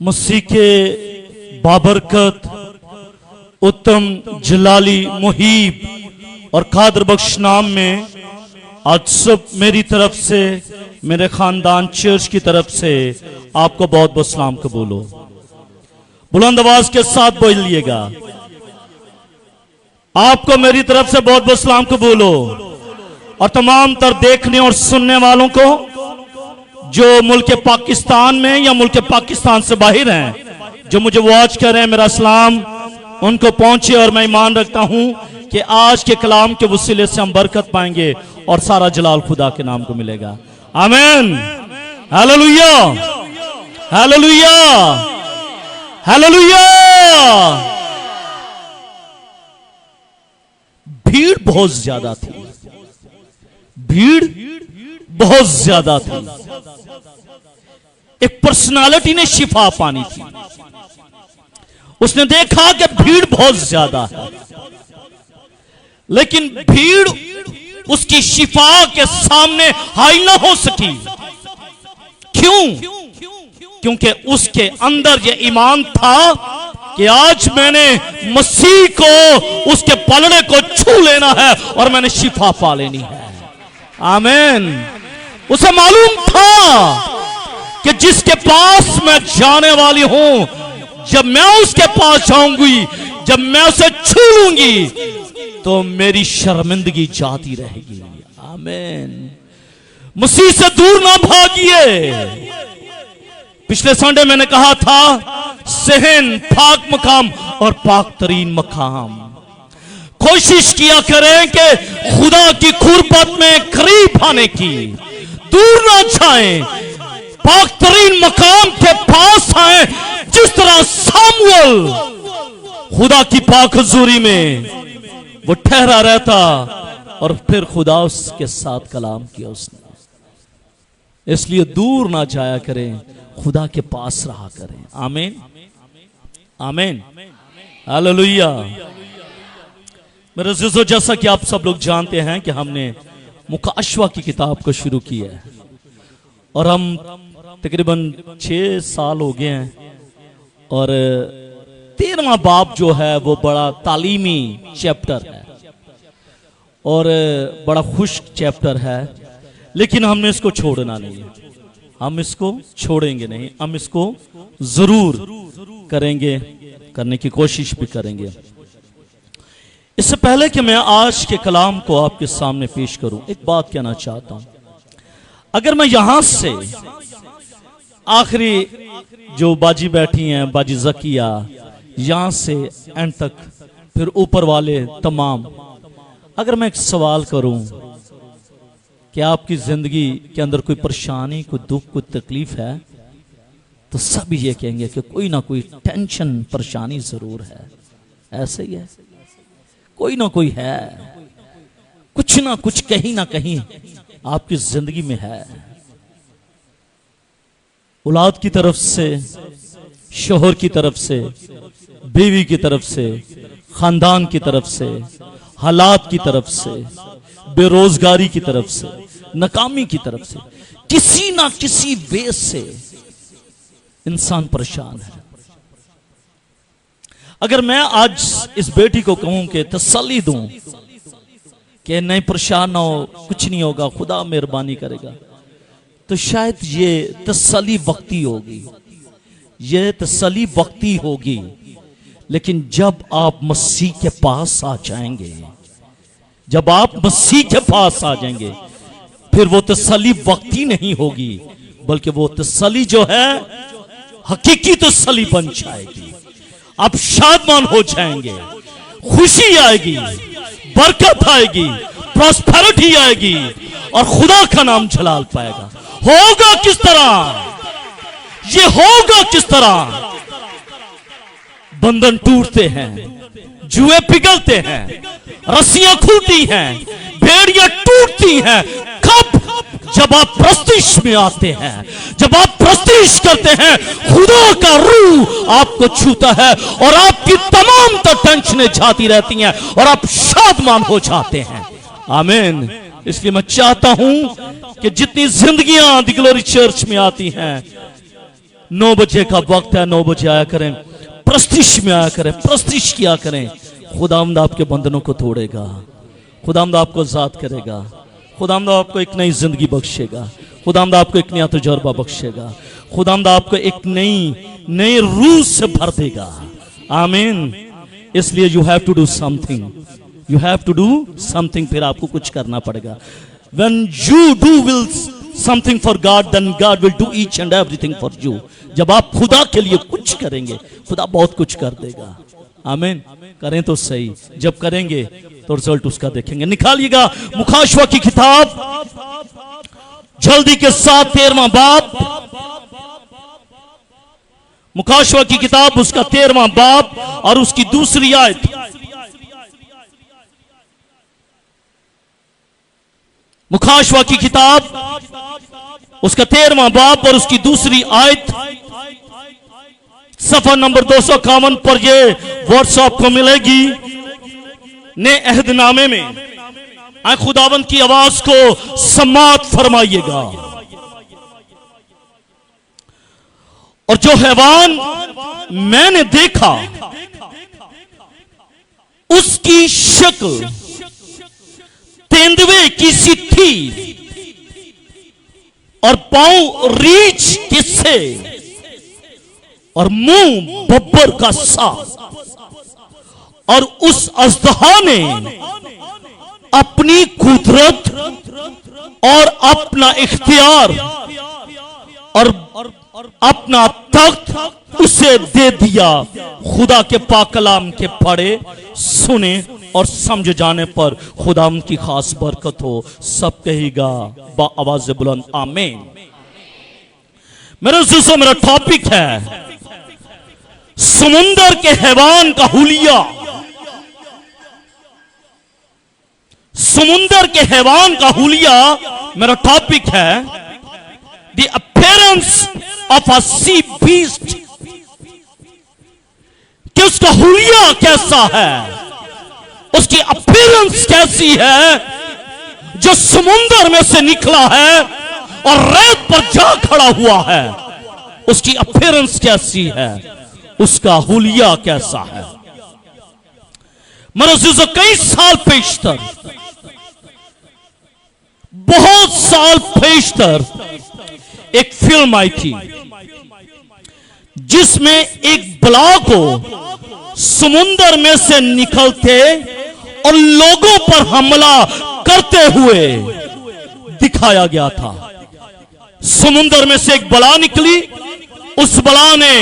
मसीह के बाबरकत उत्तम जलाली मुहीब और कादर बख्श नाम में आज सब मेरी तरफ से, मेरे खानदान चर्च की तरफ से आपको बहुत बहुत सलाम कबूलो। बुलंद आवाज के साथ बोलिएगा, आपको मेरी तरफ से बहुत बहुत सलाम कबूलो। और तमाम तर देखने और सुनने वालों को जो मुल्क पाकिस्तान में या मुल्क पाकिस्तान से बाहर हैं, जो मुझे वॉच कर रहे हैं, मेरा सलाम उनको पहुंचे। और मैं ईमान रखता हूं कि आज के कलाम के वसीले से हम बरकत पाएंगे और सारा जलाल खुदा के नाम को मिलेगा। आमीन, हालेलुया, हालेलुया, हालेलुया। भीड़ बहुत ज्यादा थी, भीड़ बहुत ज्यादा थी। एक पर्सनालिटी ने शिफा पानी थी, उसने देखा कि भीड़ बहुत ज्यादा है, लेकिन भीड़ उसकी शिफा के सामने हाई ना हो सकी। क्यों? क्योंकि उसके अंदर यह ईमान था कि आज मैंने मसीह को, उसके पलड़े को छू लेना है और मैंने शिफा पा लेनी है। आमीन। उसे मालूम था कि जिसके पास मैं जाने वाली हूं, जब मैं उसके पास जाऊंगी, जब मैं उसे छू लूंगी, तो मेरी शर्मिंदगी जाती रहेगी। आमीन। मसीह से दूर ना भागिए। पिछले संडे मैंने कहा था, सहन, पाक मकाम और पाक तरीन मकाम। कोशिश किया करें कि खुदा की कुर्बत में करीब आने की, दूर ना जाएं, पाक तरीन मकाम के पास आए। जिस तरह सामुएल खुदा की पाक हुजूरी में वो ठहरा रहता और फिर खुदा उसके साथ कलाम किया उसने। इसलिए दूर ना जाया करें, खुदा के पास रहा करें। आमीन, आमीन, हालेलुया। मेरे अज़ीज़ों, जैसा कि आप सब लोग जानते हैं कि हमने मुकाशवा की किताब को शुरू किया है और हम तकरीबन 6 साल हो गए हैं। और 13वां बाब जो है वो बड़ा तालीमी चैप्टर है और बड़ा खुश चैप्टर है, लेकिन हमने इसको छोड़ना नहीं है। हम इसको छोड़ेंगे नहीं, हम इसको जरूर करेंगे, करने की कोशिश भी करेंगे। इससे पहले कि मैं आज के कलाम को आपके सामने पेश करूं, एक बात कहना चाहता हूं। अगर मैं यहां से आखिरी जो बाजी बैठी हैं, बाजी जकिया, यहां से एंड तक, फिर ऊपर वाले तमाम, अगर मैं एक सवाल करूं कि आपकी जिंदगी के अंदर कोई परेशानी, कोई दुख, कोई तकलीफ है, तो सब ये कहेंगे कि कोई ना कोई टेंशन, परेशानी जरूर है। ऐसे ही है, कोई ना कोई है, कुछ ना कुछ कहीं ना कहीं आपकी जिंदगी में है। औलाद की तरफ से, शोहर की तरफ से, बीवी की तरफ से, खानदान की तरफ से, हालात की तरफ से, बेरोजगारी की तरफ से, नाकामी की तरफ से, किसी ना किसी वे से इंसान परेशान है। अगर मैं आज इस बेटी को कहूं कि तसल्ली दूं कि नहीं, परेशान ना हो, कुछ नहीं होगा, खुदा मेहरबानी करेगा, तो शायद ये तसल्ली वक्ती होगी, ये तसल्ली वक्ती होगी। लेकिन जब आप मसीह के पास आ जाएंगे, जब आप मसीह के पास आ जाएंगे, फिर वो तसल्ली वक्ती नहीं होगी, बल्कि वो तसल्ली जो है हकीकी तसल्ली बन जाएगी। आप शादमान हो जाएंगे, खुशी आएगी, बरकत आएगी, प्रॉस्पेरिटी आएगी और खुदा का नाम जलाल पाएगा। होगा किस तरह? ये होगा किस तरह? बंधन टूटते हैं, जुए पिघलते हैं, रस्सियां खुलती हैं, भेड़ियां टूटती हैं। कब? जब आप प्रस्तिश में आते हैं, जब आप प्रस्तिश करते हैं, खुदा का रूह आपको छूता है और आपकी तमाम तो टेंशनें जाती रहती हैं और आप शादमान हो जाते हैं। आमीन। इसलिए मैं चाहता हूं कि जितनी जिंदगियां द ग्लोरी चर्च में आती हैं, 9 बजे का वक्त है, 9 बजे आया करें, प्रस्तिश में आया करें, प्रस्तिश किया करें। खुदावंद आपके बंधनों को तोड़ेगा, खुदावंद आपको आजाद करेगा, खुदावंद आपको एक नई जिंदगी बख्शेगा, खुदावंद आपको एक नया तजुर्बा बख्शेगा, खुदावंद आपको एक नई रूह से भर देगा। आमीन। इसलिए you have to do something, you have to do something. फिर आपको कुछ करना पड़ेगा। When you do will something for God, then God will do each and everything for you. जब आप खुदा के लिए कुछ करेंगे, खुदा बहुत कुछ कर देगा। आमीन। करें तो सही, जब करेंगे तो रिजल्ट उसका देखेंगे। निकालिएगा मुखाशवा की किताब जल्दी के साथ 13वां बाब, मुखाशवा की किताब उसका 13वां बाब और उसकी दूसरी आयत। मुखाशवा की किताब उसका 13वां बाब और उसकी दूसरी आयत, सफा नंबर 251 पर ये वर्ड्स आपको मिलेगी। ने अहदनामे में आए खुदावंद की आवाज को समात फरमाइएगा। और जो हैवान मैंने देखा उसकी शक्ल तेंदुए की सी थी और पांव रीछ के से और मुंह बब्बर का सा। और उस अजदहा ने अपनी कुदरत और अपना इख्तियार और अपना तख्त उसे दे दिया। खुदा के पाक कलाम के पढ़े, सुने और समझ जाने पर खुदा की खास बरकत हो। सब कहेगा बा आवाज बुलंद आमीन। मेरे दोस्तों, मेरा टॉपिक है समुंदर के हैवान का हुलिया। समुंदर के हैवान का हुलिया मेरा टॉपिक है। The appearance of a sea beast, कि उसका हुलिया कैसा है, उसकी अपीयरेंस कैसी है, जो समुंदर में से निकला है और रेत पर जा खड़ा हुआ है। उसकी अपीयरेंस कैसी है, उसका हुलिया कैसा है। मेरे दोस्तों, कई साल पेशतर, बहुत साल पेशतर एक फिल्म आई थी जिसमें एक बला को समुंदर में से निकलते और लोगों पर हमला करते हुए दिखाया गया था। समुंदर में से एक बला निकली, उस बला ने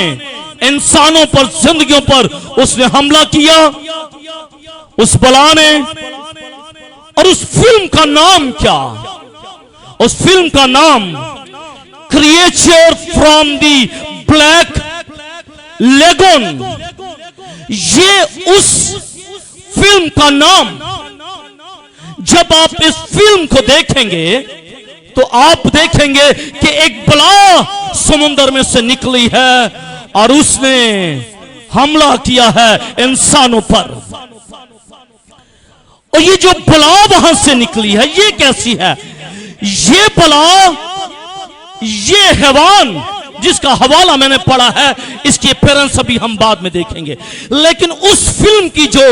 इंसानों पर, जिंदगियों पर उसने हमला किया, उस बला ने। और उस फिल्म का नाम क्या? उस फिल्म का नाम creature from the black lagoon. ये उस फिल्म का नाम, जब आप इस फिल्म को देखेंगे तो आप देखेंगे कि एक बला समुद्र में से निकली है और उसने हमला किया है इंसानों पर। और ये जो बला वहां से निकली है, ये कैसी है? ये बला, ये हैवान जिसका हवाला मैंने पढ़ा है, इसकी अपीयरेंस अभी हम बाद में देखेंगे। लेकिन उस फिल्म की जो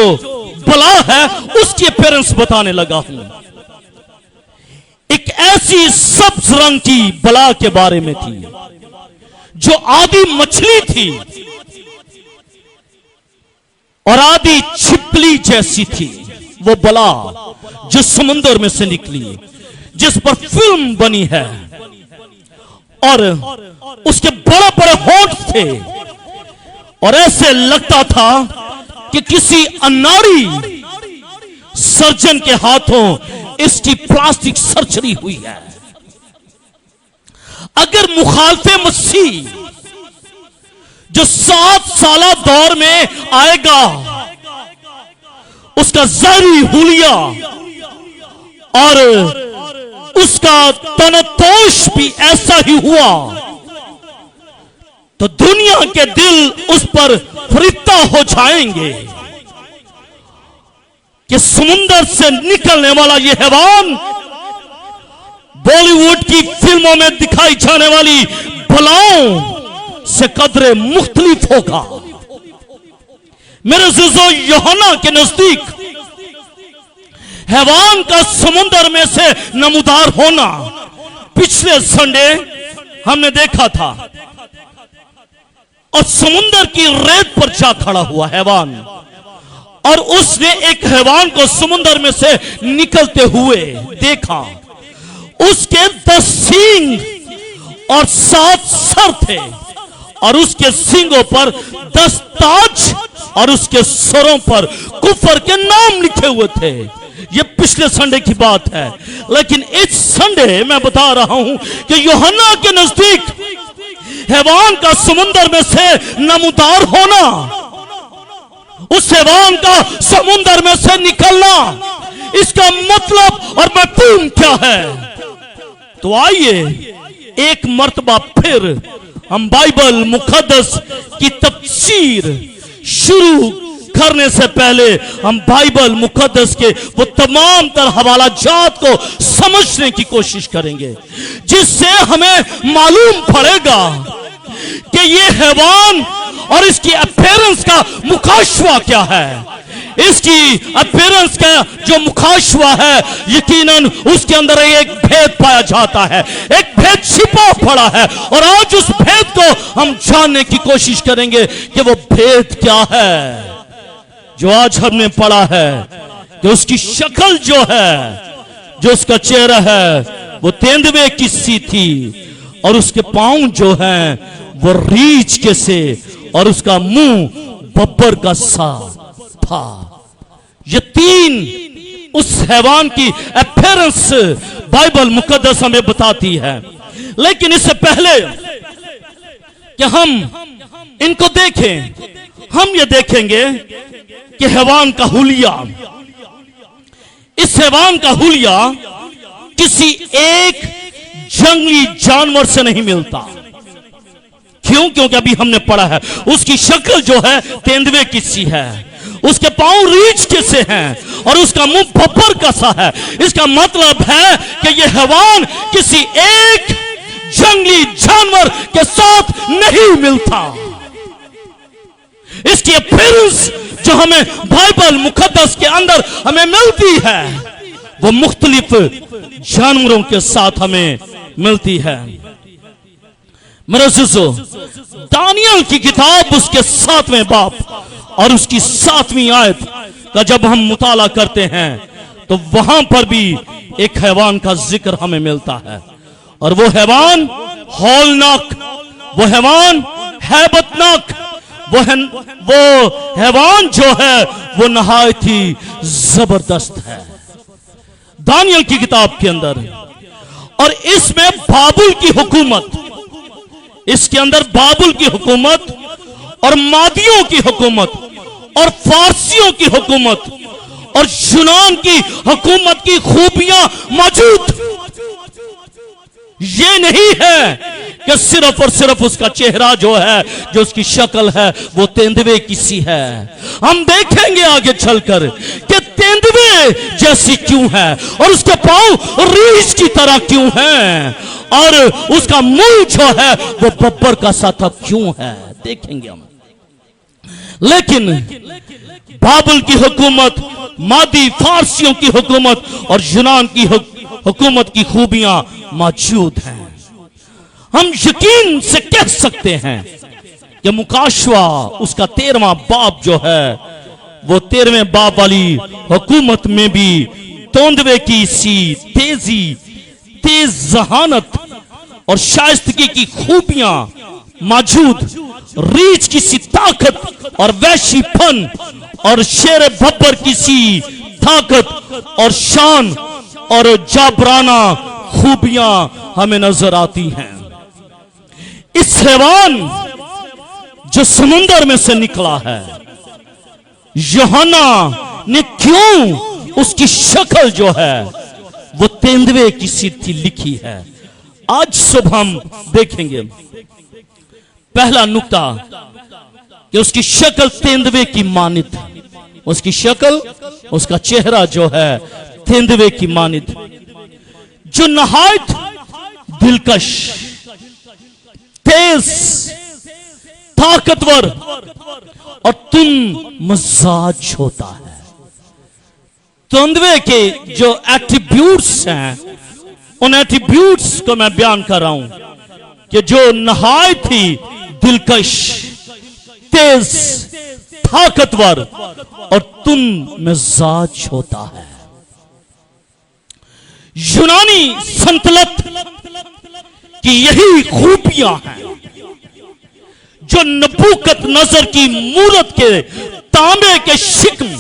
बला है, उसकी अपीयरेंस बताने लगा हूं। एक ऐसी सब्ज रंग की बला के बारे में थी जो आधी मछली थी और आधी छिपकली जैसी थी। वो बला जो समुद्र में से निकली, जिस पर फिल्म बनी है, और उसके बड़े बड़े होंठ थे और ऐसे लगता था कि किसी अनाड़ी सर्जन के हाथों इसकी प्लास्टिक सर्जरी हुई है। अगर मुखालफे मसीह जो 7 साला दौर में आएगा, उसका ज़ाहिरी हुलिया और उसका तनतोष भी ऐसा ही हुआ, तो दुनिया के दिल उस पर फरिश्ता हो जाएंगे कि समुंदर से निकलने वाला ये हैवान बॉलीवुड की फिल्मों में दिखाई जाने वाली बलाओं से कदरे मुख्तलिफ होगा। मेरे अज़ीज़ों, यूहन्ना के नजदीक हैवान का समुद्र में से नमूदार होना पिछले संडे हमने देखा था। और समुद्र की रेत पर जा खड़ा हुआ हैवान, और उसने एक हैवान को समुद्र में से निकलते हुए देखा। उसके 10 सींग और 7 सर थे, और उसके सींगों पर 10 ताज और उसके सरों पर कुफर के नाम लिखे हुए थे। ये पिछले संडे की बात है, लेकिन इस संडे मैं बता रहा हूं कि यूहन्ना के नजदीक हैवान का समुद्र में से नमूदार होना, उस हैवान का समुद्र में से निकलना, इसका मतलब और मफहूम क्या है? तो आइए एक मर्तबा फिर हम बाइबल मुकद्दस की तफसीर शुरू करने से पहले हम बाइबल मुकद्दस के वो तमाम तर हवाला जात को समझने की कोशिश करेंगे, जिससे हमें मालूम पड़ेगा कि ये हैवान और इसकी अपीयरेंस का मुकाशवा क्या है। इसकी अपीयरेंस का जो मुकाशवा है, यकीनन उसके अंदर एक भेद पाया जाता है, एक भेद छिपा पड़ा है, और आज उस भेद को हम जानने की कोशिश करेंगे कि वो भेद क्या है जो आज हमने पढ़ा है। कि उसकी शक्ल जो है, जो उसका चेहरा है, वो तेंदुए की सी थी, और उसके पांव जो हैं वो रीछ के से, और उसका मुंह बब्बर का सा था। ये 3 उस हैवान की अपीयरेंस बाइबल मुकद्दस हमें बताती है। लेकिन इससे पहले कि हम इनको देखें, हम ये देखेंगे कि हैवान का हुलिया, इस हैवान का हुलिया किसी एक जंगली जानवर से नहीं मिलता। क्यों? क्योंकि अभी हमने पढ़ा है उसकी शक्ल जो है तेंदुए की सी है, उसके पांव रीछ के से हैं, और उसका मुंह बब्बर का सा है। इसका मतलब है कि यह हैवान किसी एक जंगली जानवर के साथ नहीं मिलता। इसकी अपीयरेंस जो हमें बाइबल मुकद्दस के अंदर हमें मिलती है, वो मुख्तलिफ जानवरों के साथ हमें मिलती है। मेरे अज़ीज़ों, दानियल की किताब उसके 7वें बाब और उसकी 7वीं आयत का जब हम मुताला करते हैं, तो वहां पर भी एक हैवान का जिक्र हमें मिलता है, और वो हैवान हौलनाक, वो हैवान हैबतनाक, वो हैवान जो है वो नहायत ही जबरदस्त है दानियल की किताब के अंदर। और इसमें बाबुल की हुकूमत, इसके अंदर बाबुल की हुकूमत और मादियों की हुकूमत और फारसियों की हुकूमत और यूनान की हुकूमत की खूबियां मौजूद। ये नहीं है कि सिर्फ और सिर्फ उसका चेहरा जो है, जो उसकी शक्ल है, वो तेंदुए की सी है। हम देखेंगे आगे चलकर कि तेंदुए जैसी क्यों है, और उसके पांव रीछ की तरह क्यों हैं, और उसका मुंह जो है वो बब्बर का सा था क्यों है, देखेंगे हम। लेकिन बाबुल की हुकूमत, मादी फारसियों की हुकूमत और यूनान की हुकूमत की खूबियां मौजूद हैं। हम यकीन से कह सकते हैं कि मुकाशवा उसका 13वां बाब जो है, वो 13वें बाब वाली हुकूमत में भी तेंदुए की सी तेजी, तेज जहानत और शाइस्तगी की खूबियां मौजूद, रीछ की सी ताकत और वैशीपन और शेर बब्बर की सी ताकत और शान और जाबराना खूबियां हमें नजर आती हैं। इस हैवान जो समुंदर में से निकला है, यूहन्ना ने क्यों उसकी शक्ल जो है वो तेंदुए की सी थी लिखी है, आज सुबह हम देखेंगे। पहला नुक्ता कि उसकी शक्ल तेंदुए की मानित, उसकी शक्ल, उसका चेहरा जो है तेंदुए की मानित, जो नहायत दिलकश, तेज ताकतवर और तुम मजाज होता है। तेंदुए के जो एट्रीब्यूट्स हैं, उन एट्रीब्यूट्स को मैं बयान कर रहा हूं कि जो नहायत ही दिलकश, तेज, ताकतवर और तुम मिजाज होता है। यूनानी संतलत की यही खूबियां हैं जो नबूकत नजर की मूरत के तांबे के शिकम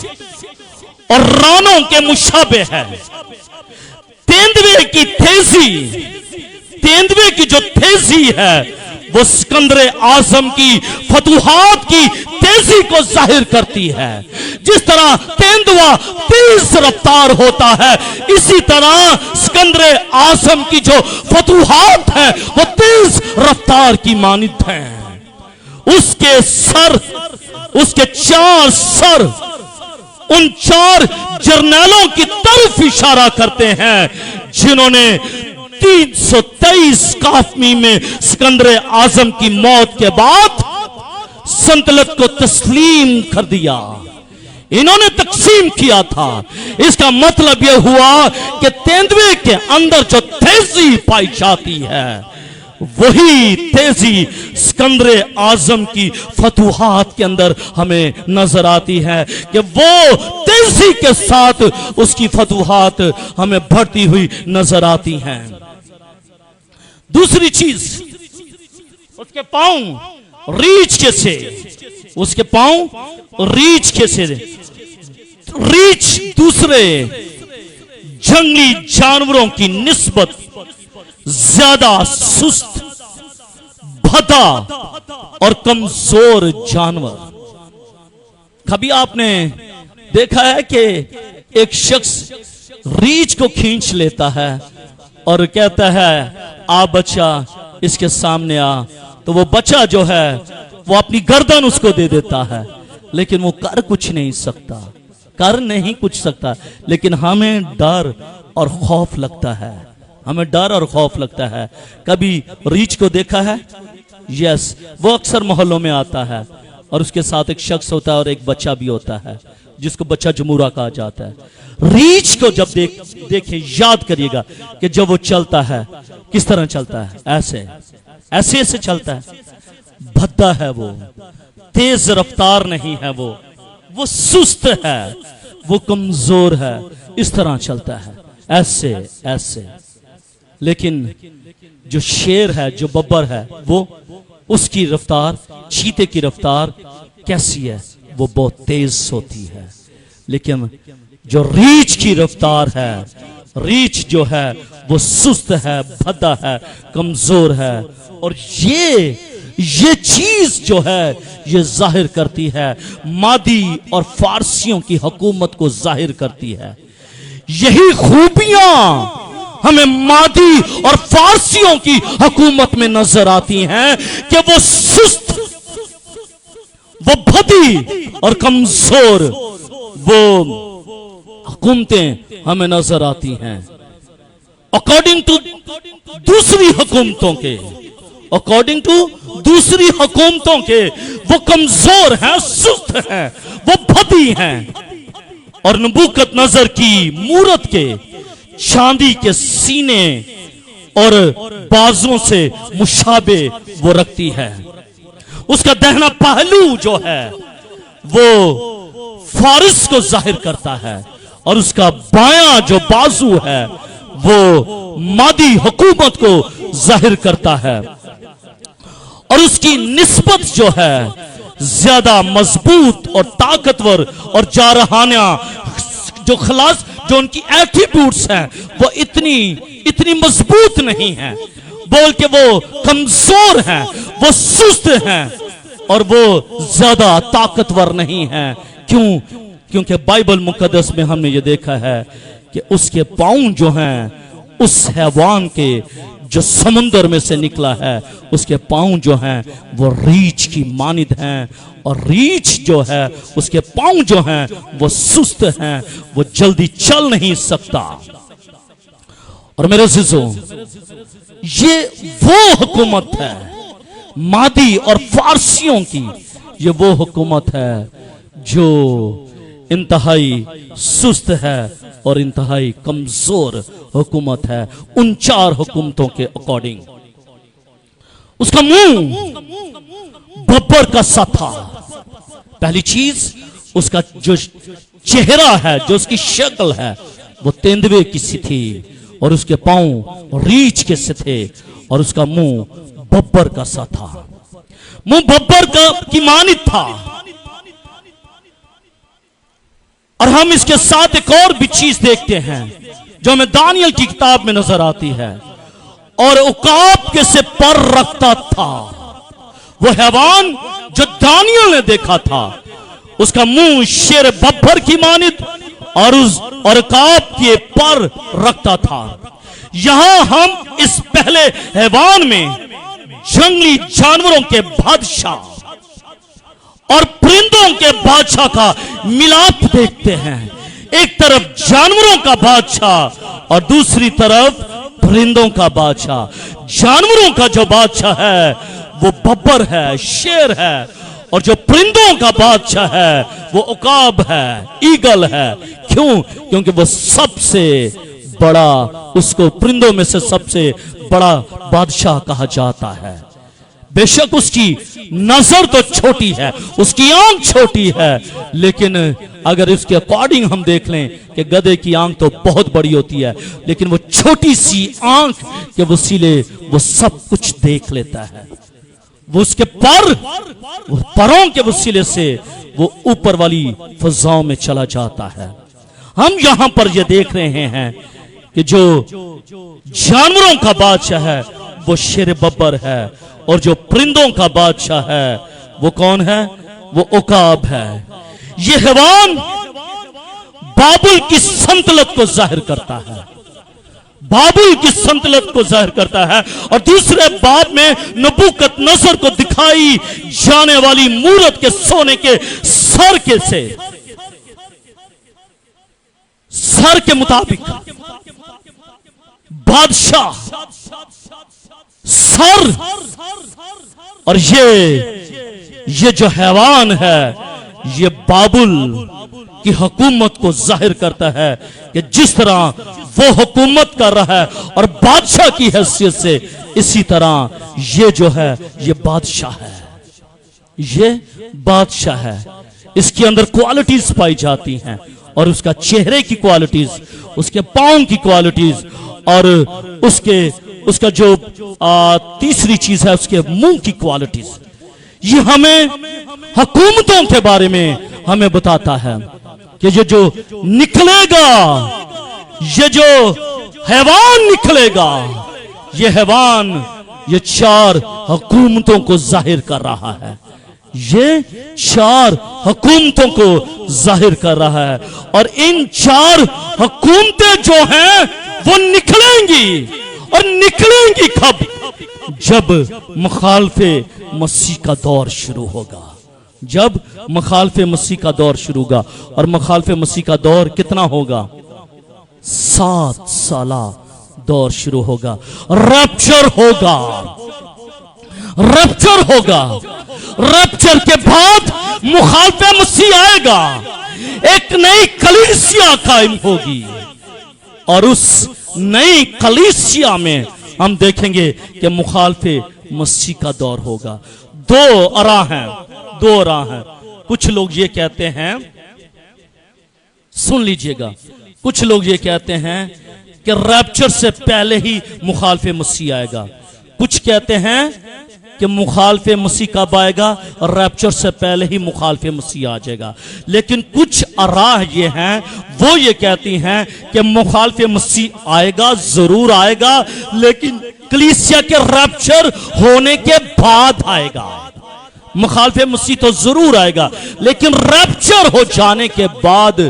और रानों के मुशाबे है। तेंदुए की तेजी, तेंदुए की जो तेजी है वो सिकंदर आजम की फतूहात की तेजी को जाहिर करती है। जिस तरह तेंदुआ तेज रफ्तार होता है, इसी तरह सिकंदर आजम की जो फतूहात है वो तेज रफ्तार की मानित है। उसके सर, उसके 4 सर उन 4 जर्नैलों की तरफ इशारा करते हैं जिन्होंने 323 काफमी में सिकंदर आजम की मौत के बाद संतलत को तस्लीम कर दिया। इन्होंने तकसीम किया था। इसका मतलब यह हुआ कि तेंदुए के अंदर जो तेजी पाई जाती है वही तेजी सिकंदर आजम की फतूहात के अंदर हमें नजर आती है कि वो तेजी के साथ उसकी फतूहात हमें बढ़ती हुई नजर आती हैं। दूसरी चीज, उसके पांव रीछ के से, उसके पांव रीछ के से, रीछ दूसरे जंगली जानवरों की निस्बत ज्यादा सुस्त, भद्दा और कमजोर जानवर। कभी आपने देखा है कि एक शख्स रीछ को खींच लेता है और कहता है आ बच्चा इसके सामने आ, तो वो बच्चा जो है वो अपनी गर्दन उसको दे देता है, लेकिन वो कर कुछ नहीं सकता, कर नहीं कुछ सकता। लेकिन हमें डर और खौफ लगता है, हमें डर और खौफ लगता है। कभी रीछ को देखा है? यस, वो अक्सर मोहल्लों में आता है और उसके साथ एक शख्स होता है और एक बच्चा भी होता है जिसको बच्चा जमूरा कहा जाता है। रीछ को जब देखें याद करिएगा कि जब वो चलता है किस तरह चलता है, ऐसे ऐसे ऐसे चलता है। भद्दा है वो, तेज रफ्तार नहीं है वो सुस्त है, वो कमजोर है, इस तरह चलता है, ऐसे ऐसे। लेकिन जो शेर है, जो बब्बर है, वो उसकी रफ्तार, चीते की रफ्तार कैसी है? वो बहुत तेज होती है। लेकिन जो रीछ की रफ्तार है, रीछ जो है वो सुस्त है, भद्दा है, कमजोर है। और ये चीज जो है ये जाहिर करती है, मादी और फारसियों की हुकूमत को जाहिर करती है। यही खूबियां हमें मादी और फारसियों की हुकूमत में नजर आती हैं कि वो सुस्त, वो भद्दी और कमजोर वो हुकूमतें हमें नजर आती हैं। अकॉर्डिंग टू दूसरी हुकूमतों के, अकॉर्डिंग टू दूसरी हुकूमतों के वो कमजोर हैं, सुस्त हैं, वो भद्दी हैं। और नबूकत नजर की मूरत के चांदी के सीने और बाजुओं से मुशाबे वो रखती है। उसका दाहिना पहलू जो है वो फारिस को जाहिर करता है और उसका बायां जो बाजू है वो मादी हुकूमत को जाहिर करता है। और उसकी निस्बत जो है ज्यादा मजबूत और ताकतवर और जारहाना, जो खलास, जो उनकी एट्रीब्यूट्स हैं वो इतनी मजबूत नहीं है, बोल के वो कमजोर हैं, वो सुस्त हैं और वो ज्यादा ताकतवर नहीं है। क्यों? क्योंकि बाइबल मुकद्दस में हमने ये देखा है कि उसके पांव जो हैं उस हैवान के जो समुंदर में से निकला है, उसके पांव जो हैं वो रीछ की मानिद हैं। और रीछ जो है, उसके पांव जो हैं वो सुस्त हैं, वो जल्दी चल नहीं सकता। और मेरे अज़ीज़ों, ये वो हुकूमत है मादी और फारसियों की ये वो हुकूमत है जो इंतहाई सुस्त है और इंतहाई कमजोर हुकूमत है उन 4 हुकूमतों के अकॉर्डिंग। उसका मुंह बब्बर का सा था। पहली चीज, उसका जो चेहरा है, जो उसकी शक्ल है, वो तेंदुए की सी थी और उसके पांव रीछ के से थे और उसका मुंह बब्बर का सा था। मुंह बब्बर का की मानित था। और हम इसके साथ एक और भी चीज देखते हैं जो हमें दानियल की किताब में नजर आती है। और उकाब के से पर रखता था वो हैवान जो दानियल ने देखा था, उसका मुंह शेर बब्बर की मानित और उकाब के पर रखता था। यहां हम इस पहले हैवान में जंगली जानवरों के बादशाह और परिंदों के बादशाह का मिलाप देखते हैं। एक तरफ जानवरों का बादशाह और दूसरी तरफ परिंदों का बादशाह। जानवरों का जो बादशाह है वो बब्बर है, शेर है, और जो परिंदों का बादशाह है वो उकाब है, ईगल है। क्यों? क्योंकि वो सबसे बड़ा, उसको परिंदों में से सबसे बड़ा बादशाह कहा जाता है। बेशक उसकी नजर तो छोटी है, उसकी आंख छोटी है, लेकिन अगर इसके अकॉर्डिंग हम देख लें कि गधे की आंख तो बहुत बड़ी होती है, लेकिन वो छोटी सी आंख के वसीले वो सब कुछ देख लेता है। वो उसके वो परों के वसीले से वो ऊपर वाली फजाओं में चला जाता है। हम यहां पर ये देख रहे हैं कि जो जानवरों का बादशाह है वो शेर बब्बर है और जो परिंदों का बादशाह है वो कौन है? वो उकाब है। ये हैवान बाबुल की संतलत को जाहिर करता है, बाबुल की संतलत को जाहिर करता है। और दूसरे बाब में नबूकदनेस्सर को दिखाई जाने वाली मूरत के सोने के सर के मुताबिक बादशाह सर, और ये जो हैवान है ये बाबुल की हुकूमत को जाहिर करता है कि जिस तरह वो हुकूमत कर रहा है और बादशाह की हैसियत से, इसी तरह ये जो है ये बादशाह है, ये बादशाह है। इसके अंदर क्वालिटीज पाई जाती हैं और उसका चेहरे की क्वालिटीज, उसके पांव की क्वालिटीज और उसका जो तीसरी चीज है उसके मुंह की क्वालिटीज। ये हमें हुकूमतों के बारे में हमें बताता है कि ये जो निकलेगा, ये जो हैवान निकलेगा, ये हैवान ये 4 हुकूमतों को जाहिर कर रहा है। ये 4 हुकूमतों को जाहिर कर रहा है और इन 4 हुकूमतें जो हैं वो निकलेंगी। और निकलेंगी कब? जब मुखालफे मसीह का दौर शुरू होगा, जब मुखालफे मसीह का दौर शुरू होगा। और मुखालफे मसीह का दौर कितना होगा? 7 साला दौर शुरू होगा। रैप्चर होगा, रैप्चर होगा। रैप्चर के बाद मुखालफे मसीह आएगा, एक नई कलीसिया कायम होगी और उस नई कलीसिया में हम देखेंगे कि मुखालफे मसीह का दौर होगा। 2 राह हैं। कुछ लोग ये कहते हैं, सुन लीजिएगा, कुछ लोग ये कहते हैं कि रैप्चर से पहले ही मुखालफे मसीह आएगा। कुछ कहते हैं कि मुखालफे मसीह कब आएगा और रैप्चर से पहले ही मुखालफे मसीह आ जाएगा। लेकिन कुछ राह ये हैं, वो ये कहती हैं कि मुखालफे मसीह आएगा, जरूर आएगा, लेकिन कलीसिया के रैप्चर होने के बाद आएगा। मुखालफे मसीह तो जरूर आएगा, लेकिन रैप्चर हो जाने के बाद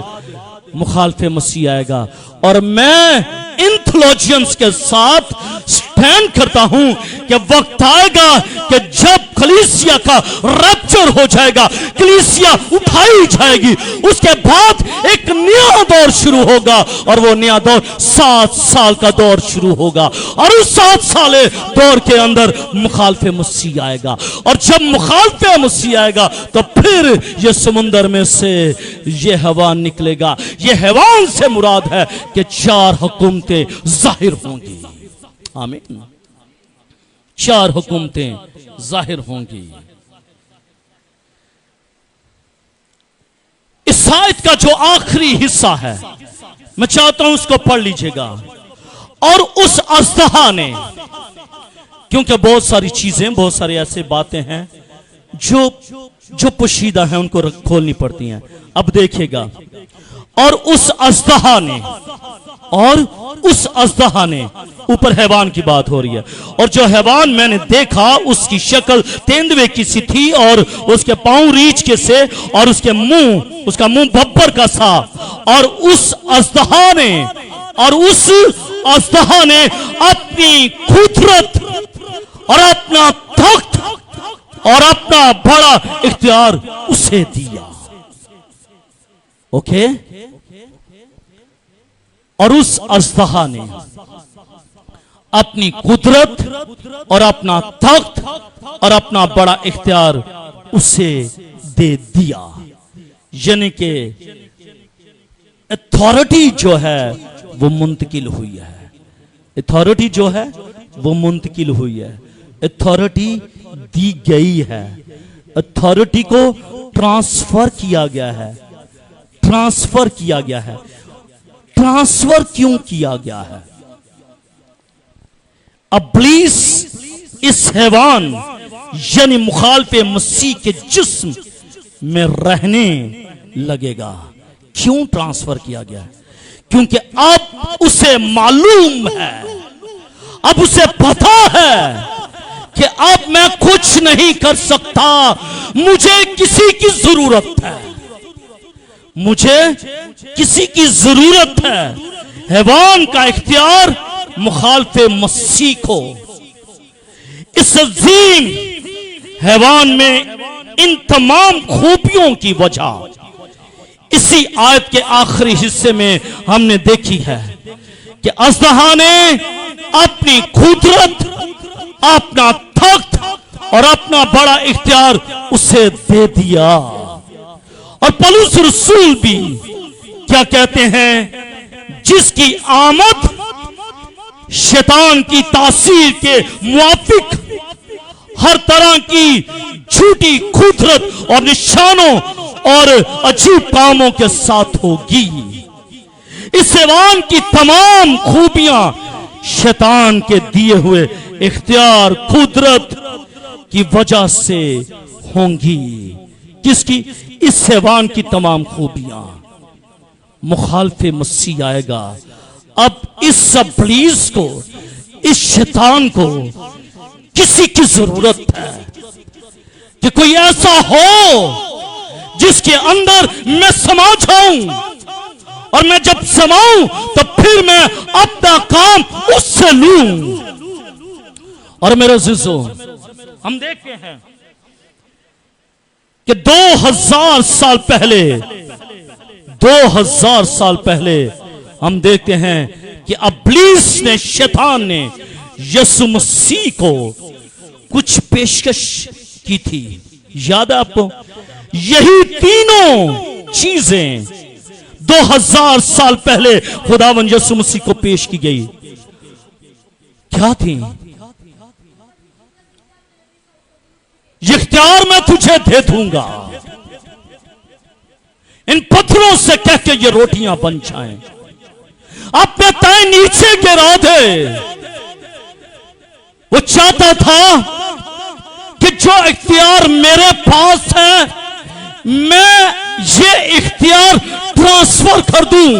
मुखालफे मसीह आएगा। और मैं इन थियोलॉजियंस के साथ स्टैंड करता हूं कि वक्त आएगा कि जब कलीसिया का रैप्चर हो जाएगा, कलीसिया उठाई जाएगी, उसके बाद एक नया दौर शुरू होगा और वो नया दौर 7 साल का दौर शुरू होगा और उस 7 साल दौर के अंदर मुखालफे मसीह आएगा और जब मुखालफे मसीह आएगा तो फिर ये समुंदर में से ये हैवान निकलेगा। ये हैवान से मुराद है कि 4 हुकूमतें जाहिर होंगी। आमीन। 4 हुकूमतें जाहिर होंगी। इस आयत का जो आखिरी हिस्सा है मैं चाहता हूं उसको पढ़ लीजिएगा। और उस अज़दहा ने, क्योंकि बहुत सारी चीजें, बहुत सारी ऐसी बातें हैं जो पोशीदा हैं, उनको खोलनी पड़ती हैं। अब देखिएगा, और उस अज़दहा ने, और उस अज़दहा ने, ऊपर हैवान की बात हो रही है, और जो हैवान मैंने देखा उसकी शक्ल तेंदुए की सी थी और उसके पांव रीछ के से और उसका मुंह भब्बर का सा। और उस अज़दहा ने अपनी कुदरत और अपना तख्त और अपना बड़ा इख्तियार उसे दिया। ओके। और उस अज़दहा ने अपनी कुदरत और अपना तख्त और अपना बड़ा इख्तियार उसे दे दिया। यानी कि अथॉरिटी जो है वो मुंतकिल हुई है। अथॉरिटी जो है वो मुंतकिल हुई है। अथॉरिटी दी गई है। अथॉरिटी को ट्रांसफर किया गया है। ट्रांसफर किया गया है। ट्रांसफर क्यों किया गया है? इब्लीस इस हैवान यानी मुखालफे मसीह के जिस्म में रहने लगेगा। क्यों ट्रांसफर किया गया है? क्योंकि अब उसे मालूम है, अब उसे पता है कि अब मैं कुछ नहीं कर सकता, मुझे किसी की जरूरत है, मुझे किसी की जरूरत है। हैवान का इख्तियार मुखालफे मसीह को, इस अजीम हैवान में इन तमाम खूबियों की वजह इसी आयत के आखिरी हिस्से में हमने देखी है कि अज़दहा ने अपनी कुदरत, अपना तख्त और अपना बड़ा इख्तियार उसे दे दिया। और पौलुस रसूल भी क्या कहते हैं? जिसकी आमद शैतान की तासीर के मुआफिक हर तरह की झूठी कुदरत और निशानों और अजीब कामों के साथ होगी। इस हैवान की तमाम खूबियां शैतान के दिए हुए इख्तियार, कुदरत की वजह से होंगी। किसकी? इस हैवान की तमाम खूबियां। मुखालफे मसीह आएगा। अब इस इब्लीस को, इस शैतान को किसी की जरूरत है कि कोई ऐसा हो जिसके अंदर मैं समा जाऊं, और मैं जब समाऊं तो फिर मैं अपना काम उससे लूं। और मेरे अज़ीज़ों, हम देखते हैं कि 2000 साल पहले, 2000 साल पहले हम देखते हैं कि इब्लीस ने, शैतान ने यीशु मसीह को कुछ पेशकश की थी। याद है आपको? यही तीनों चीजें 2000 साल पहले खुदावंद यीशु मसीह को पेश की गई। क्या थी? ये इख्तियार मैं तुझे दे दूंगा, इन पत्थरों से कह के ये रोटियां बन जाएं। अपने ताए नीचे गिरा दे। वो चाहता था कि जो इख्तियार मेरे पास है मैं ये इख्तियार ट्रांसफर कर दूं।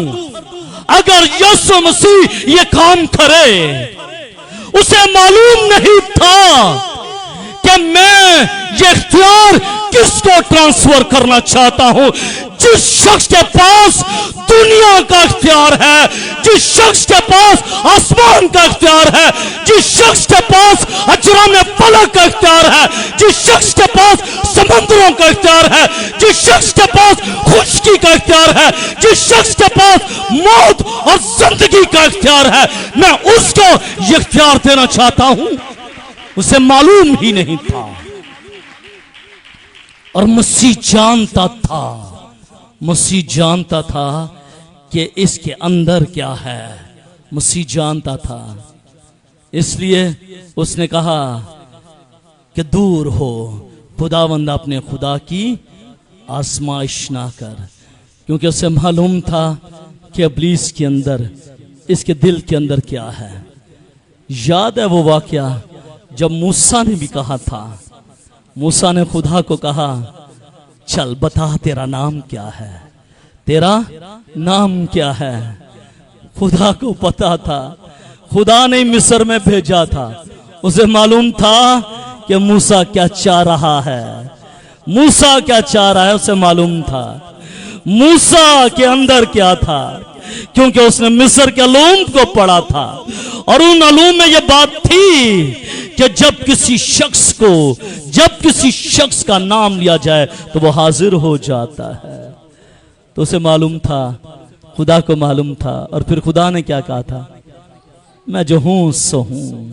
अगर यीशु मसीह ये काम करे, उसे मालूम नहीं था कि मैं ये इख्तियार किसको ट्रांसफर करना चाहता हूं। जिस शख्स के पास दुनिया का इख्तियार है, जिस शख्स के पास आसमान का इख्तियार है, जिस शख्स के पास अजराम फलक का इख्तियार है, जिस शख्स के पास समंदरों का इख्तियार है, जिस शख्स के पास खुशकी का इख्तियार है, जिस शख्स के पास मौत और जिंदगी का इख्तियार है, मैं उसको ये इख्तियार देना चाहता हूं। उसे मालूम ही नहीं था और मसीह जानता था, मसीह जानता था कि इसके अंदर क्या है, मसीह जानता था। इसलिए उसने कहा कि दूर हो खुदावंद अपने खुदा की आजमाइश ना कर, क्योंकि उसे मालूम था कि इब्लीस के अंदर, इसके दिल के अंदर क्या है। याद है वो वाकया जब मूसा ने भी कहा था, मूसा ने खुदा को कहा चल बता तेरा नाम क्या है, तेरा नाम क्या है। खुदा को पता था, खुदा ने मिस्र में भेजा था, उसे मालूम था कि मूसा क्या चाह रहा है, मूसा क्या चाह रहा है उसे मालूम था। मूसा के अंदर क्या था, क्योंकि उसने मिस्र के अलूम को पढ़ा था और उन अलूम में यह बात थी कि जब किसी शख्स का नाम लिया जाए तो वो हाजिर हो जाता है। तो उसे मालूम था, खुदा को मालूम था। और फिर खुदा ने क्या कहा था, मैं जो हूं सो हूं,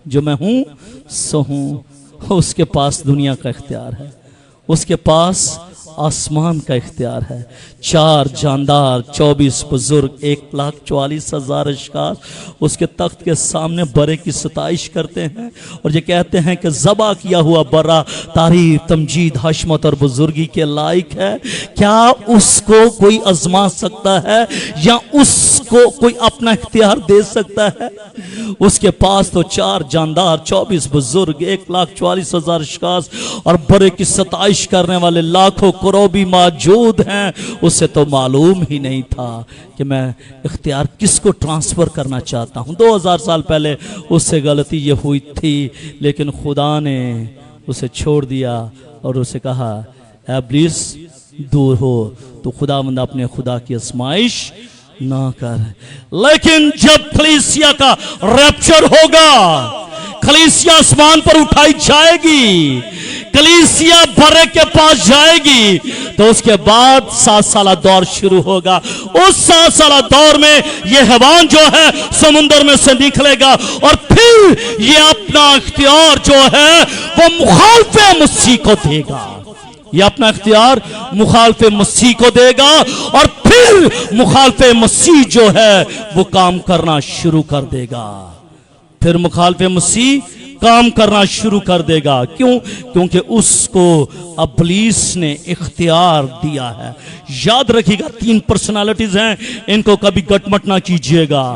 जो मैं हूं सो हूं। उसके पास दुनिया का इख्तियार है, उसके पास आसमान का इख्तियार है। 4 जानदार 24 बुजुर्ग 1,40,000 अशखास उसके तख्त के सामने बरे की सताइश करते हैं और ये कहते हैं कि ज़बा किया हुआ बरा तारीफ तमजीद हशमत और बुजुर्गी के लायक है। क्या उसको कोई आजमा सकता है या उसको कोई अपना इख्तियार दे सकता है? उसके पास तो 4 जानदार 24 बुजुर्ग 1,40,000 अशखास और बरे की सताइश करने वाले लाखों करोबी मौजूद हैं। उसे तो मालूम ही नहीं था कि मैं इख्तियार किसको ट्रांसफर करना चाहता हूं। 2000 साल पहले उससे गलती ये हुई थी, लेकिन खुदा ने उसे छोड़ दिया और उसे कहा इब्लीस दूर हो, तो खुदावंद अपने खुदा की आजमाइश ना कर। लेकिन जब कलीसिया का रैप्चर होगा, कलीसिया आसमान पर उठाई जाएगी, कलीसिया बरे के पास जाएगी, तो उसके बाद 7 साला दौर शुरू होगा। उस 7 साला दौर में ये हैवान जो है समुंदर में से निकलेगा और फिर ये अपना इख्तियार जो है वो मुखालफे मसीह को देगा। ये अपना इख्तियार मुखालफे मसीह को देगा और फिर मुखालफे मसीह जो है वो काम करना शुरू कर देगा। फिर मुखालफे मसीह काम करना शुरू कर देगा। क्यों? क्योंकि उसको इब्लीस ने इख्तियार दिया है। याद रखिएगा 3 पर्सनालिटीज हैं, इनको कभी गटमट ना कीजिएगा।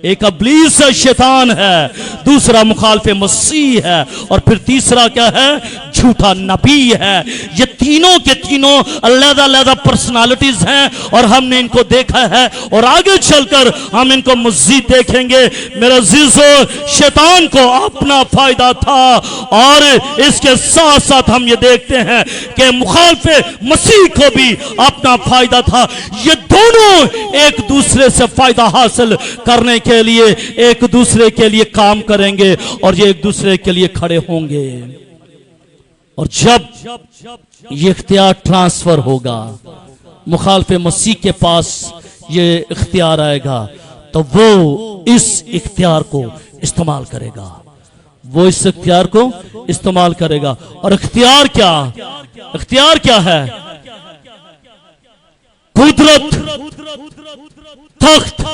एक इब्लीस है, शैतान है, दूसरा मुखालफे मसीह है और फिर तीसरा क्या है? झूठा नबी है। ये तीनों के तीनों अलग-अलग पर्सनालिटीज हैं और हमने इनको देखा है और आगे चलकर हम इनको मज़ीद देखेंगे। मेरे अज़ीज़ों, शैतान को अपना फायदा था और इसके साथ साथ हम ये देखते हैं कि मुखालफे मसीह को भी अपना फायदा था। ये दोनों एक दूसरे से फायदा हासिल करने के लिए एक दूसरे के लिए काम करेंगे और ये एक दूसरे के लिए खड़े होंगे। और जब ये इख्तियार ट्रांसफर होगा, मुखालफे मसीह के पास ये इख्तियार आएगा, तो वो इस इख्तियार को इस्तेमाल करेगा, वो इस इख्तियार को इस्तेमाल करेगा। और इख्तियार क्या? इख्तियार क्या है? कुदरत, तख्त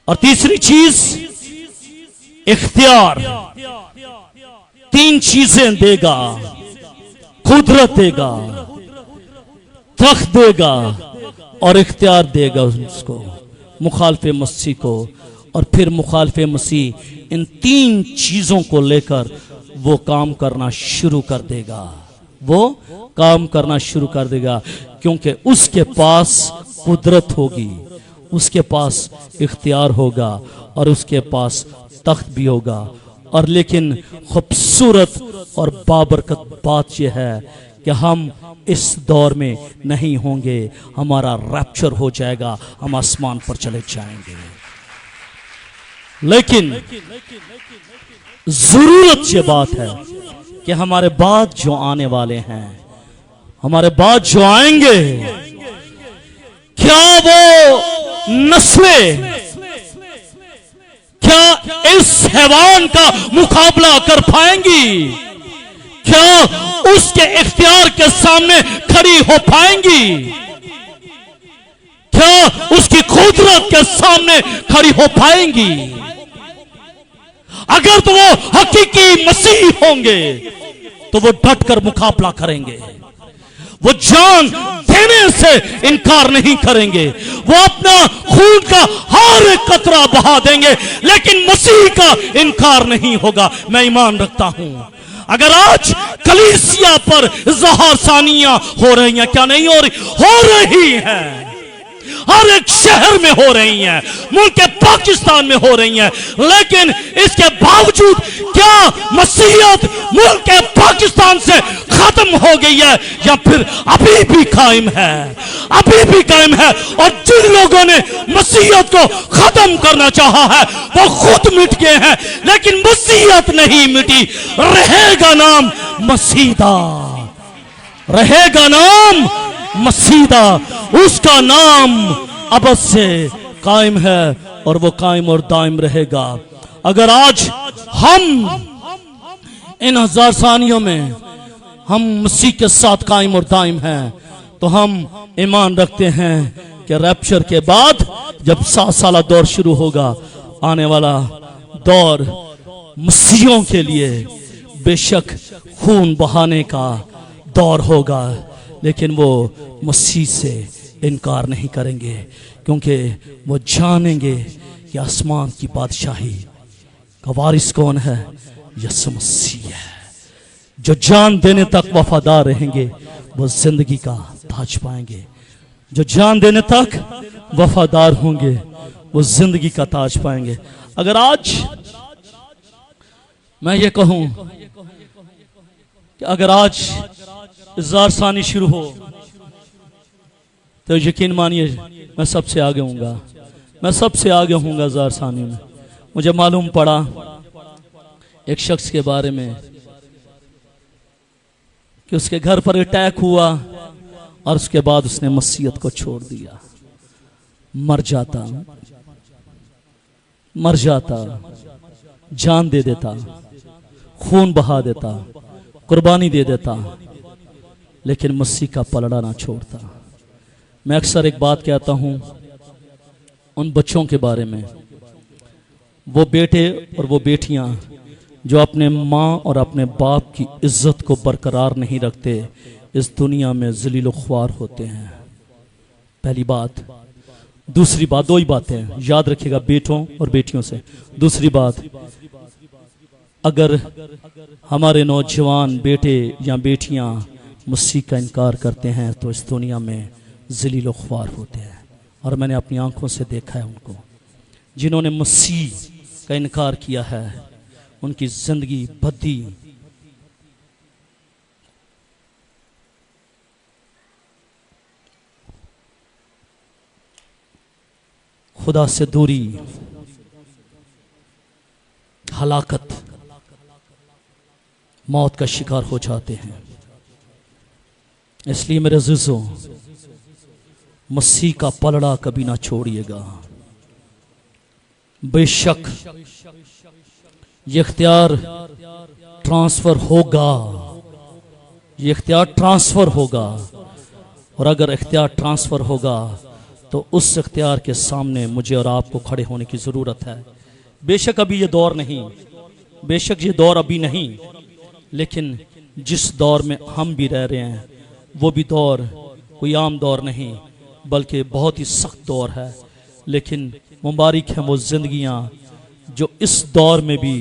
और तीसरी चीज इख्तियार। 3 चीजें देगा, कुदरत देगा, तख्त देगा और इख्तियार देगा उसको, मुखालफे मसीह को। और फिर मुखालफे मसीह इन 3 चीजों को लेकर वो काम करना शुरू कर देगा, वो काम करना शुरू कर देगा, क्योंकि उसके पास कुदरत होगी, उसके पास इख्तियार होगा और उसके पास तख्त भी होगा। और लेकिन खूबसूरत और बाबरकत बात यह है कि हम इस दौर में नहीं होंगे, हमारा रैप्चर हो जाएगा, हम आसमान पर चले जाएंगे। लेकिन जरूरत ये बात है कि हमारे बाद जो आने वाले हैं, हमारे बाद जो आएंगे, क्या वो नस्लें क्या इस हैवान का मुकाबला कर पाएंगी? क्या उसके इख्तियार के सामने खड़ी हो पाएंगी? क्या उसकी कुदरत के सामने खड़ी हो पाएंगी? अगर तो वो हकीकी मसीह होंगे तो वो डटकर मुकाबला करेंगे, वो जान देने से इनकार नहीं करेंगे, वो अपना खून का हर एक कतरा बहा देंगे, लेकिन मसीह का इनकार नहीं होगा। मैं ईमान रखता हूं, अगर आज कलीसिया पर ज़हर सानियां हो रही हैं, क्या नहीं हो रही हैं, हर एक शहर में हो रही हैं, मुल्क पाकिस्तान में हो रही हैं, लेकिन इसके बावजूद क्या मसीहत मुल्क पाकिस्तान से खत्म हो गई है या फिर अभी भी कायम है? अभी भी कायम है। और जिन लोगों ने मसीहत को खत्म करना चाहा है वो खुद मिट गए हैं, लेकिन मसीहत नहीं मिटी। रहेगा नाम मसीदा, रहेगा नाम मसीदा, उसका नाम अब से कायम है और वो कायम और दायम रहेगा। अगर आज हम इन हजार सानियों में हम मसीह के साथ कायम और दायम हैं, तो हम ईमान रखते हैं कि रैप्चर के बाद जब 7 साल दौर शुरू होगा, आने वाला दौर मसीहों के लिए बेशक खून बहाने का दौर होगा, लेकिन वो मसीह से इनकार नहीं करेंगे, क्योंकि वो जानेंगे कि आसमान की बादशाही का वारिस कौन है? यीशु मसीह है। जो जान देने तक वफादार रहेंगे वो जिंदगी का ताज पाएंगे। जो जान देने तक वफादार होंगे वो जिंदगी का ताज पाएंगे। अगर आज मैं ये कहूं कि अगर आज इज़हार सानी शुरू हो तो यकीन मानिए मैं सबसे आगे हूँगा, मैं सबसे आगे हूँगा इज़हार सानी में। मुझे मालूम पड़ा एक शख्स के बारे में कि उसके घर पर अटैक हुआ और उसके बाद उसने मसीहत को छोड़ दिया। मर जाता, जान दे देता, खून बहा देता, कुर्बानी दे देता, लेकिन मसीह का पलड़ा ना छोड़ता। मैं अक्सर एक बात कहता हूं उन बच्चों के बारे में, वो बेटे और वो बेटियां जो अपने माँ और अपने बाप की इज्जत को बरकरार नहीं रखते, इस दुनिया में ज़लील ख्वार होते हैं। पहली बात। दूसरी बात, दो ही बातें याद रखिएगा बेटों और बेटियों से। दूसरी बात, अगर हमारे नौजवान बेटे या बेटियां मसीह का इनकार करते हैं तो इस दुनिया में ज़लील ख्वार होते हैं। और मैंने अपनी आंखों से देखा है उनको, जिन्होंने मसीह का इनकार किया है, उनकी जिंदगी बदी। खुदा से दूरी, हलाकत, मौत का शिकार हो जाते हैं। इसलिए मेरे अज़ीज़ों, मसीह का पलड़ा कभी ना छोड़िएगा। बेशक ये इख्तियार ट्रांसफर होगा, ये इख्तियार ट्रांसफर होगा, और अगर इख्तियार ट्रांसफर होगा तो उस इख्तियार के सामने मुझे और आपको खड़े होने की ज़रूरत है। बेशक अभी ये दौर नहीं, बेशक ये दौर अभी नहीं, लेकिन जिस दौर में हम भी रह रहे हैं वो भी दौर कोई आम दौर नहीं, बल्कि बहुत ही सख्त दौर है। लेकिन मुबारक हैं वो जिंदगियां जो इस दौर में भी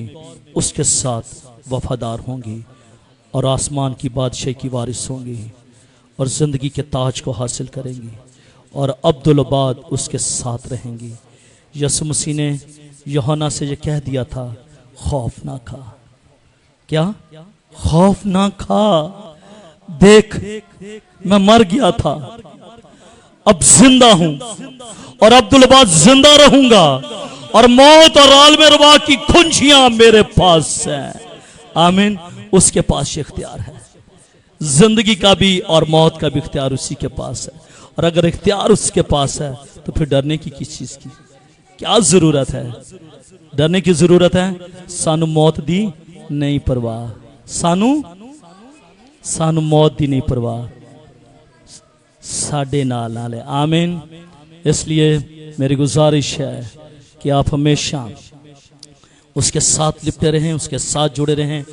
उसके साथ वफादार होंगी और आसमान की बादशाही की वारिस होंगी और ज़िंदगी के ताज को हासिल करेंगी और अब्दुल-आबाद उसके साथ रहेंगी। यीशु मसीह ने यूहन्ना से ये कह दिया था, खौफ ना खा। क्या? खौफ ना खा, देख मैं मर गया था, अब जिंदा हूं और अब्दुल बाद जिंदा रहूंगा और मौत और आलम रुबा की कुंजियां मेरे पास है। आमीन। उसके पास इख्तियार है, जिंदगी का भी और मौत का भी इख्तियार उसी के पास है। और अगर इख्तियार उसके पास है तो फिर डरने की किस चीज की क्या जरूरत है? डरने की जरूरत है? सानू मौत दी नहीं परवाह, सानू मौत दी नहीं परवाह, साडे नाल नाल है। आमीन। इसलिए मेरी गुजारिश है कि आप हमेशा उसके साथ लिपटे रहें, उसके साथ जुड़े रहें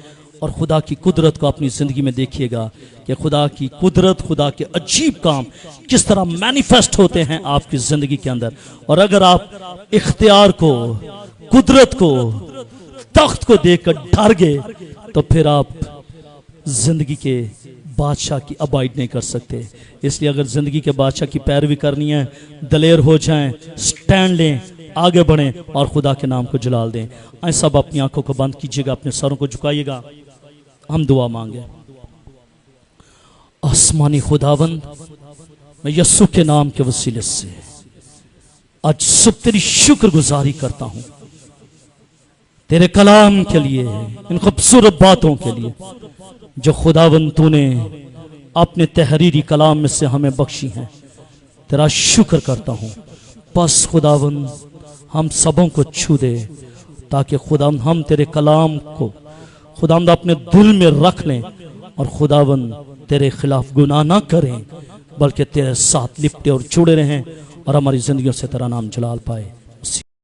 और खुदा की कुदरत को अपनी जिंदगी में देखिएगा कि खुदा की कुदरत, खुदा के अजीब काम किस तरह मैनिफेस्ट होते हैं आपकी जिंदगी के अंदर। और अगर आप इख्तियार को, कुदरत को, तख्त को देखकर डर गए तो फिर आप जिंदगी के बादशाह की अबाइड नहीं कर सकते। इसलिए अगर जिंदगी के बादशाह की पैरवी करनी है, दलेर हो जाएं, स्टैंड लें, आगे बढ़ें और खुदा के नाम को जलाल दें। आए सब अपनी आंखों को बंद कीजिएगा, अपने सरों को झुकाइएगा, हम दुआ मांगे। आसमानी खुदावंद, मैं यस्सु के नाम के वसीले से आज सुबह तेरी शुक्रगुजारी करता हूं, तेरे कलाम के लिए, इन खूबसूरत बातों के लिए जो खुदावंद तूने अपने तहरीरी कलाम में से हमें बख्शी हैं। तेरा शुक्र करता हूं। बस खुदावंद हम सबों को छू दे ताकि खुदावंद हम तेरे कलाम को खुदावंद अपने दिल में रख लें और खुदावंद तेरे खिलाफ गुनाह ना करें, बल्कि तेरे साथ लिपटे और जुड़े रहें और हमारी जिंदगियों से तेरा नाम जलाल पाए।